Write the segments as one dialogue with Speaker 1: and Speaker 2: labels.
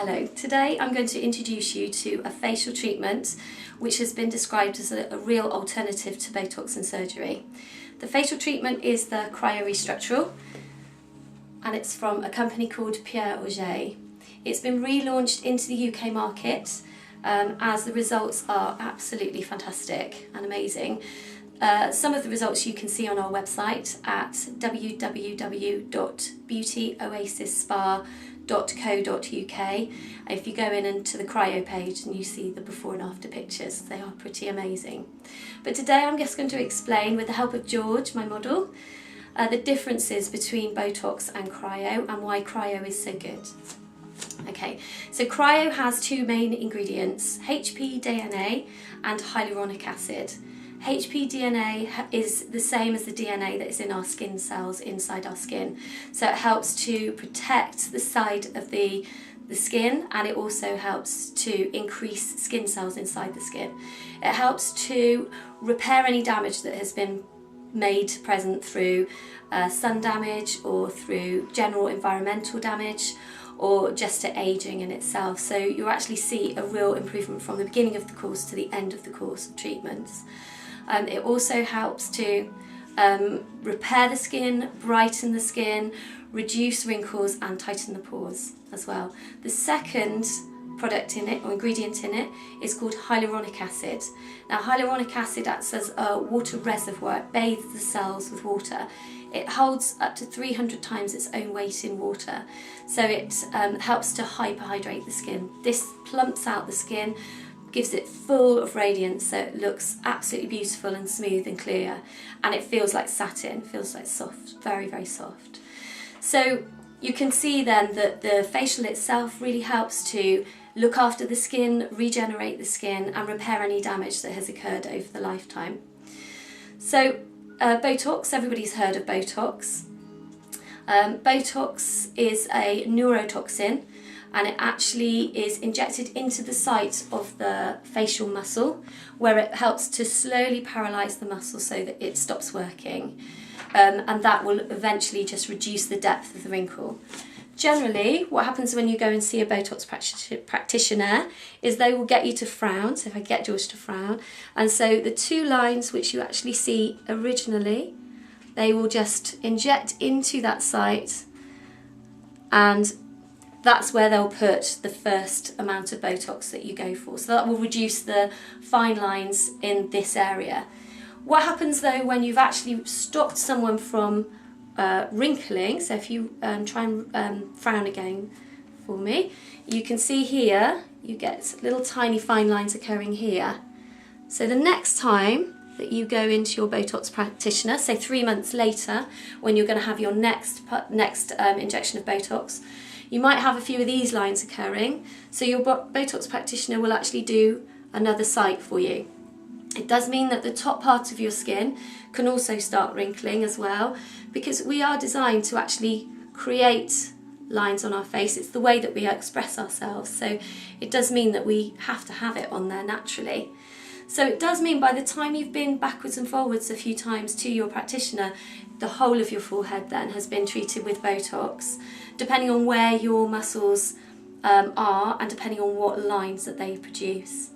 Speaker 1: Hello, today I'm going to introduce you to a facial treatment which has been described as a real alternative to Botox and surgery. The facial treatment is the CRYO RESTRUCTUREL and it's from a company called CRYO. It's been relaunched into the UK market as the results are absolutely fantastic and amazing. Some of the results you can see on our website at www.beautyoasisspa.co.uk. If you go in into the CRYO page and you see the before and after pictures, they are pretty amazing. But today I'm just going to explain, with the help of George, my model, the differences between Botox and CRYO and why CRYO is so good. Okay, so CRYO has two main ingredients, HPDNA and hyaluronic acid. HPDNA is the same as the DNA that is in our skin cells inside our skin. So it helps to protect the side of the skin, and it also helps to increase skin cells inside the skin. It helps to repair any damage that has been made present through sun damage or through general environmental damage or just to aging in itself. So you actually see a real improvement from the beginning of the course to the end of the course of treatments. It also helps to repair the skin, brighten the skin, reduce wrinkles and tighten the pores as well. The second product in it, or ingredient in it, is called hyaluronic acid. Now hyaluronic acid acts as a water reservoir. It bathes the cells with water. It holds up to 300 times its own weight in water, so it helps to hyperhydrate the skin. This plumps out the skin, gives it full of radiance, so it looks absolutely beautiful and smooth and clear, and it feels like satin, feels like soft, very, very soft. So you can see then that the facial itself really helps to look after the skin, regenerate the skin and repair any damage that has occurred over the lifetime. So Botox, everybody's heard of Botox. Botox is a neurotoxin, and it actually is injected into the site of the facial muscle, where it helps to slowly paralyse the muscle so that it stops working, and that will eventually just reduce the depth of the wrinkle. Generally, what happens when you go and see a Botox practitioner is they will get you to frown, so if I get George to frown, and so the two lines which you actually see originally, they will just inject into that site, and that's where they'll put the first amount of Botox that you go for. So that will reduce the fine lines in this area. What happens though when you've actually stopped someone from wrinkling, so if you try and frown again for me, you can see here you get little tiny fine lines occurring here. So the next time that you go into your Botox practitioner, say 3 months later, when you're going to have your next injection of Botox, you might have a few of these lines occurring, so your Botox practitioner will actually do another site for you. It does mean that the top part of your skin can also start wrinkling as well, because we are designed to actually create lines on our face. It's the way that we express ourselves, so it does mean that we have to have it on there naturally. So it does mean by the time you've been backwards and forwards a few times to your practitioner, the whole of your forehead then has been treated with Botox, depending on where your muscles are and depending on what lines that they produce.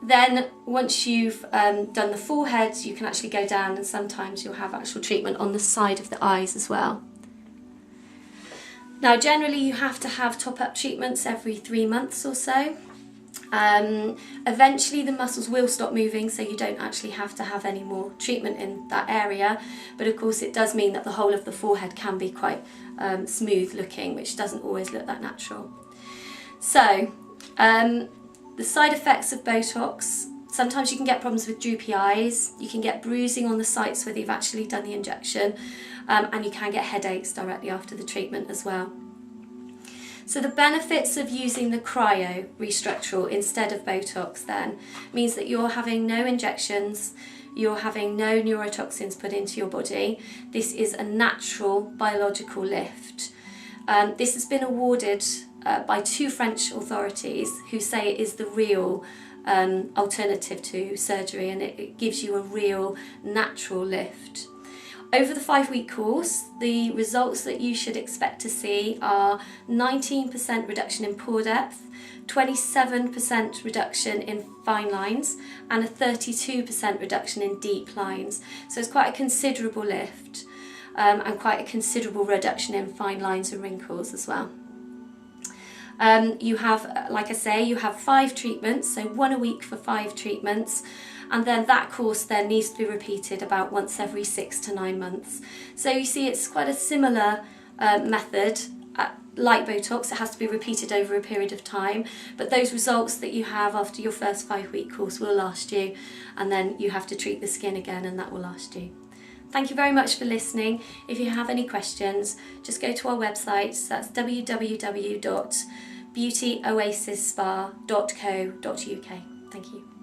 Speaker 1: Then once you've done the forehead, you can actually go down, and sometimes you'll have actual treatment on the side of the eyes as well. Now generally you have to have top-up treatments every 3 months or so. Eventually the muscles will stop moving, so you don't actually have to have any more treatment in that area, but of course it does mean that the whole of the forehead can be quite smooth looking, which doesn't always look that natural. So the side effects of Botox: sometimes you can get problems with droopy eyes, you can get bruising on the sites where you've actually done the injection, and you can get headaches directly after the treatment as well. So the benefits of using the CRYO RESTRUCTUREL instead of Botox then means that you're having no injections, you're having no neurotoxins put into your body. This is a natural biological lift. This has been awarded by 2 French authorities who say it is the real alternative to surgery, and it gives you a real natural lift. Over the 5-week course, the results that you should expect to see are 19% reduction in pore depth, 27% reduction in fine lines, and a 32% reduction in deep lines. So it's quite a considerable lift, and quite a considerable reduction in fine lines and wrinkles as well. You have, like I say, you have 5 treatments, so 1 a week for 5 treatments, and then that course then needs to be repeated about once every 6 to 9 months. So you see it's quite a similar method. Like Botox, it has to be repeated over a period of time, but those results that you have after your first 5-week course will last you, and then you have to treat the skin again and that will last you. Thank you very much for listening. If you have any questions, just go to our website. So that's www.beautyoasisspa.co.uk. Thank you.